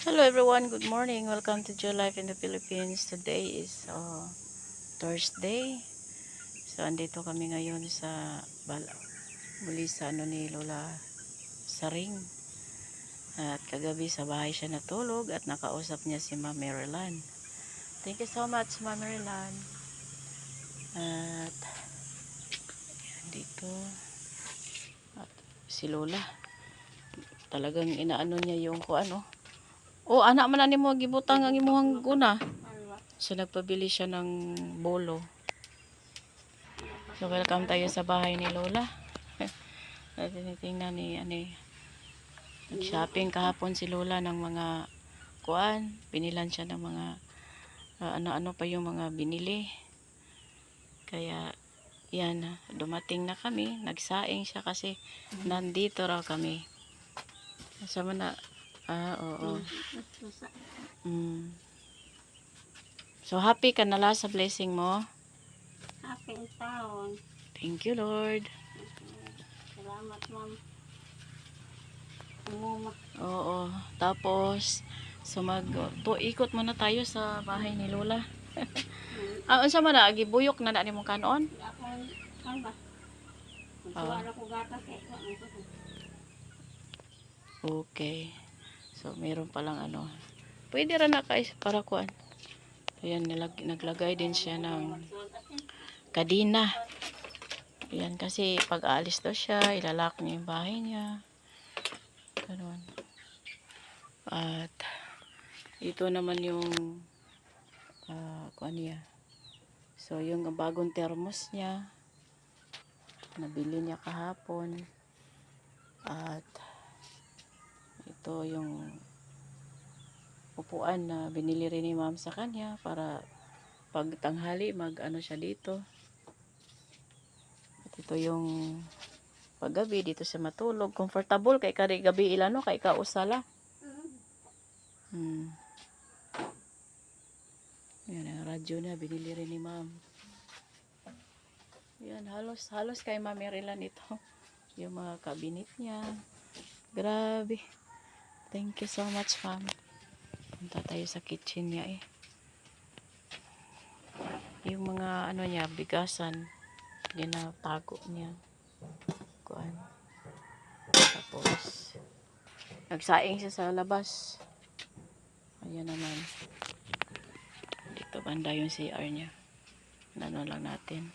Hello everyone, good morning. Welcome to Joy Life in the Philippines. Today is Thursday. So andito kami ngayon sa muli sa ni Lola Saring. At kagabi sa bahay siya natulog at nakausap niya si Ma'am Maryland. Thank you so much, Ma'am Maryland. At dito at si Lola talagang inaano niya yung Oh, anak man ani mo gibutang ang imuhang guna. So nagpabili siya ng bolo. So welcome tayo sa bahay ni Lola. Tinitingnan ni nag-shopping kahapon si Lola ng mga kuan. Binilan siya ng mga ano-ano pa yung mga binili. Kaya yan, dumating na kami. Nagsaing siya kasi nandito raw kami. Sama na. Oo. So happy ka na la sa blessing mo? Happy taon. Thank you, Lord. Salamat, ma'am. Umuma. Oo. Tapos, so ikot muna tayo sa bahay ni Lola. Unsa man na gibuyok na ni mong kanon? Ako, ano ba? Magsuwala ko gatas eh. Okay. So, meron palang Pwede ra na kay para kuan. Ayan, naglagay din siya ng kadina. Ayan, kasi pag aalis daw siya, ilalak niya yung bahay niya. Ganun. At ito naman yung kuan niya. So, yung bagong thermos niya, nabili niya kahapon. At ito yung upuan na binili rin ni ma'am sa kanya para pag tanghali mag-ano siya dito. At ito yung paggabi dito siya matulog. Comfortable kay kari gabi ilano kay kausala. Yan ang radyo na binili rin ni ma'am. Yan halos kay Ma'am Maryland ito. Yung mga cabinet niya. Grabe. Thank you so much, ma'am. Punta tayo sa kitchen niya eh. Yung mga niya, bigasan, ginatago niya. Kuan. Tapos, nagsaing siya sa labas. Ayan naman. Dito banda yung CR niya. Ano lang natin.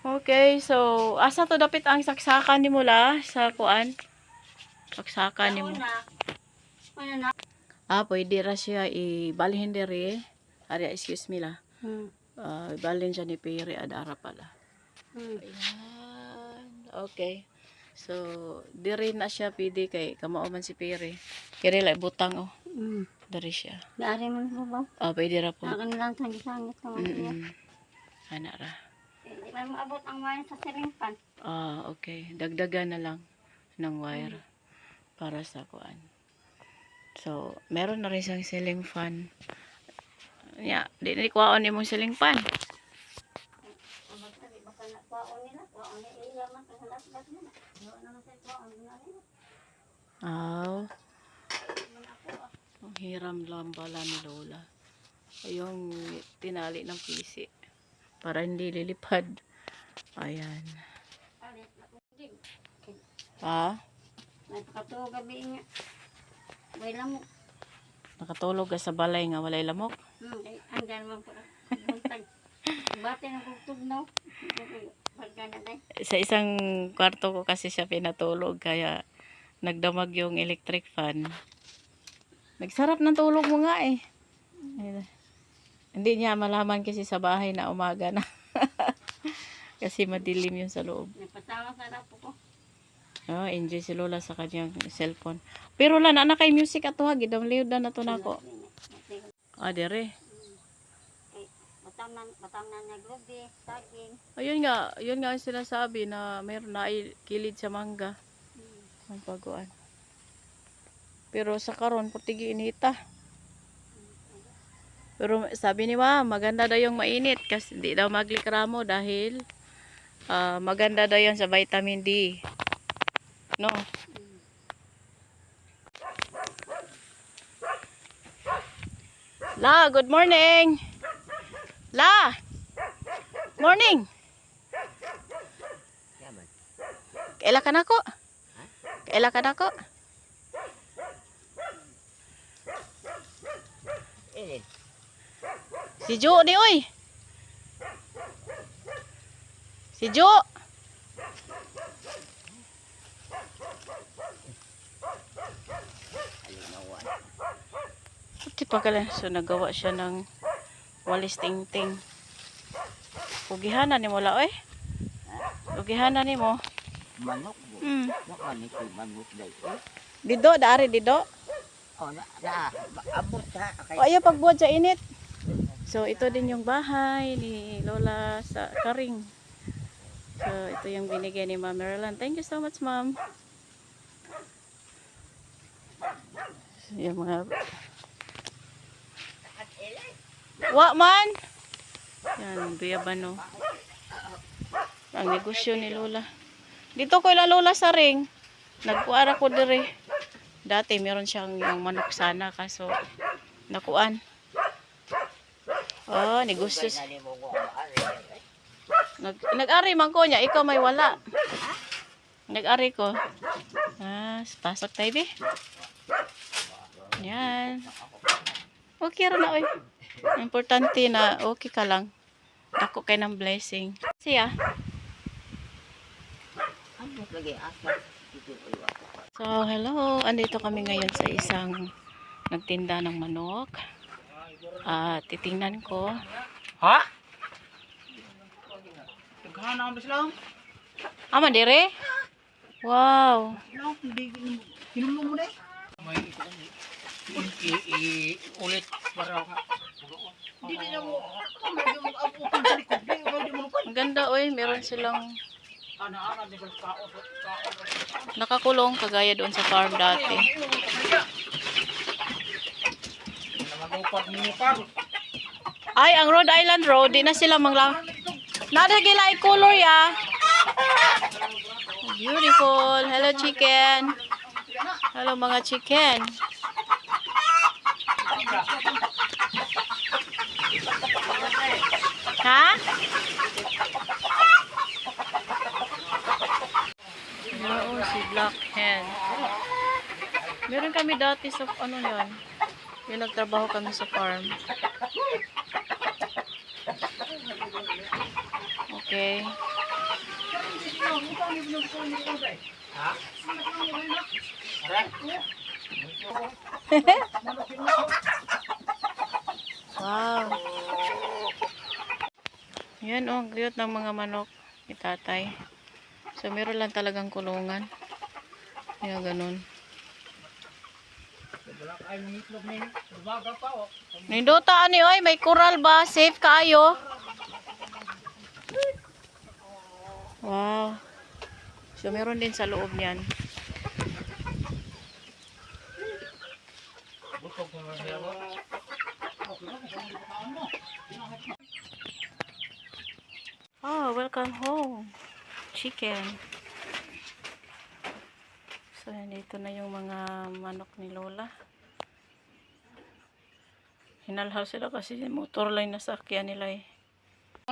Okay, so, asa to dapit ang saksakan ni mula sa kuan? Saksakan ni mo. Pwede ra siya ibalhin dere. Ari, excuse me la. Ibalhin siya ni Pere adara pala. Ayan. Okay. So, diri na siya pwede kay kamao man si Pere. Kiri la butang Dari siya. Dari man po ba? Pwede ra po. Akan lang sangit-sangit naman niya. Ana ra. Hindi man maabot ang wine sa siringpan. Okay. Dagdagan na lang ng wire para sa kuan. So, meron na rin siyang ceiling fan. Di na kuwaon imong ceiling fan. Baka nakwaon nila. Kwaon nila ilaman. Kasalat-lat nila. Doon naman sa kwaon nila. Ang hiram lang pala ni Lola. Yung tinali ng pisi. Para hindi lilipad. Ayan. Nakatulog gabi nga. May lamok. Nakatulog ka sa balay nga walay lamok. Andyan man po. Buntag. Bati na kutugnaw. Sa isang kwarto ko kasi siya pinatulog kaya nagdamag yung electric fan. Nagsarap ng tulog mo nga eh. Hindi niya malaman kasi sa bahay na umaga na. Kasi madilim yun sa loob. Napatawa sa rapo ko. Enjoy si Lola sa kanyang cellphone. Pero la na kay music ato ha, gidawliw na to nako. Dere. Batam na naglubi, saging. Ayun nga ang sinasabi na mayroon na kilid sa mangga. Ang paguan. Pero sa karon putigi inita. Pero sabi ni ma'am, maganda daw yung mainit kasi hindi daw maglikramo dahil maganda daw yan sa vitamin D. No? La, good morning. La. Morning. Kaila ka na ko? Kaila ka na ko? Si Jo ni oy. Si Jo. Puti pa kala. So nagawa siya ng walis tingting. Pugihanan ni mo la oy. Pugihanan ni mo. Manok mo. Hmm. Nakani ko manok dahil. Dido, daari dido. Oh, abot ha. O ayaw pagbuhat sa init. So ito din yung bahay ni Lola sa Karing. So ito yung binigay ni Ma'am Marilyn. Thank you so much, Ma'am. So, yung mga wa man. Yan, buyabano. Ang negosyo ni Lola. Dito ko ilang Lola sa ring. Nagkuara ko dire. Dati meron siyang yung manok sana kaso nakuan. Oh, negosyo. Nag-ari man ko niya, ikaw may wala. Nag-ari ko. Pasok tayo be. Yan. Okay ra na oy. Importante na okay ka lang. Ako kay ng blessing. Siya. Abot lagi asa. So, hello. Andito kami ngayon sa isang nagtinda ng manok. Titingnan ko. Ha? Naghana ang bislang? Dire? Wow. Kinulong mo na eh. May ulit para ka. Hindi na mo. Mag-abutan sa likod. Hindi mo Ang ganda oy, meron silang ana-ana di ba nakakulong kagaya doon sa farm dati. Ay, ang Rhode Island Road, di na sila mangla. Nadagilay color ya. Beautiful. Hello chicken. Hello mga chicken. Ha? Oo, si Black Hen. Meron kami dati sa ano yun. Yung nagtrabaho kami sa farm. Okay. Wow. Yan oh, cute ng mga manok ni tatay. So, meron lang talagang kulungan. Kaya ganun. Nindota ani oy, may coral ba? Safe kaayo? Wow. So, meron din sa loob niyan. Oh, welcome home. Chicken. So, dito na yung mga manok ni Lola. Hinalhaw sila kasi motor line na sakyan nila eh.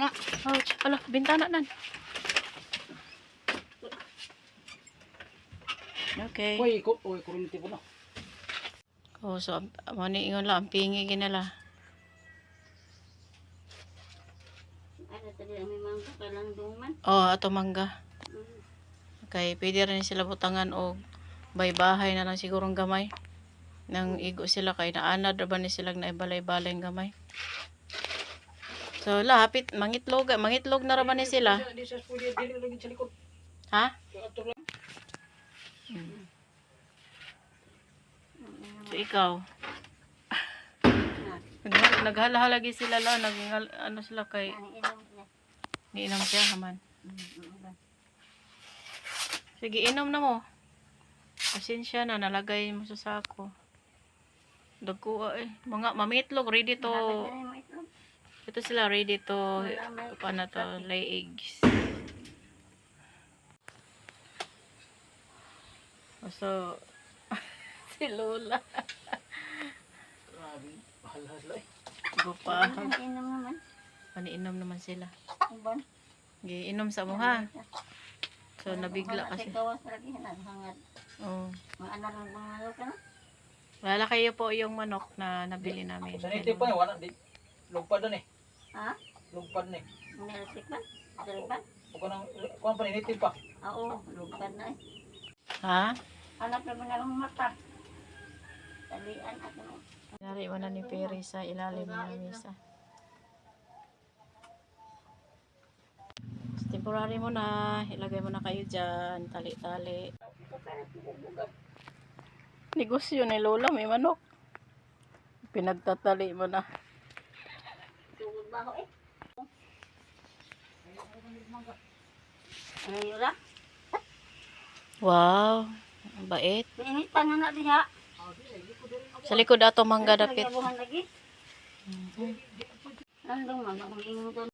Ouch. Ala, bintana nan. Okay. Uy, kurunti po na. Oh, so, maniingon lang. Pingi ginala. Ano tadi ang may mangga kalang duman. Oh, ato mangga. Okay, pwede rin sila butangan o baybahay na lang sigurong gamay. Nang igo sila kay naanad ra ba ni sila na ibalay-balay ang gamay. So, lapit mangitlog na ra ba ni sila? Ha? So, ikaw. Naghala-halagi sila la, ano sila kay Ang ilong niya. niinom siya haman. Sige, inom na mo. Pasensya na, nalagay mo sa sako. Dagko mga mamitlog ready to. Ito sila ready to paano to lay eggs. So si Lola. Grabe, bahala sila eh. Gupa. Inom naman. Paniinom naman sila. Uban. Giinom sa mo ha. So nabigla kasi. Gawas lagi hangad. Oh. Maana lang mga ka na. Wala kayo po yung manok na nabili namin. Sa native pa niya, wala. Lugpad na eh. Ha? Lugpad na eh. Meron pa? Dalipan? Huwag ka nang, kung pa native pa. Oo, lugpad na eh. Ha? Anak naman na lang mata. Talian ako. Nari mo na ni Perry sa ilalim ng mesa. Temporary mo na. Ilagay mo na kayo dyan. Tali-tali. Negosyo ni Lola. May manok. Pinagtatali mo na. Tugod ba ako eh? Ano yun lang? Wow. Ang bait. Piinitan na na diha. Sa likod ato mangga dapit. Lagi. Nandong mama, kung ingon doon.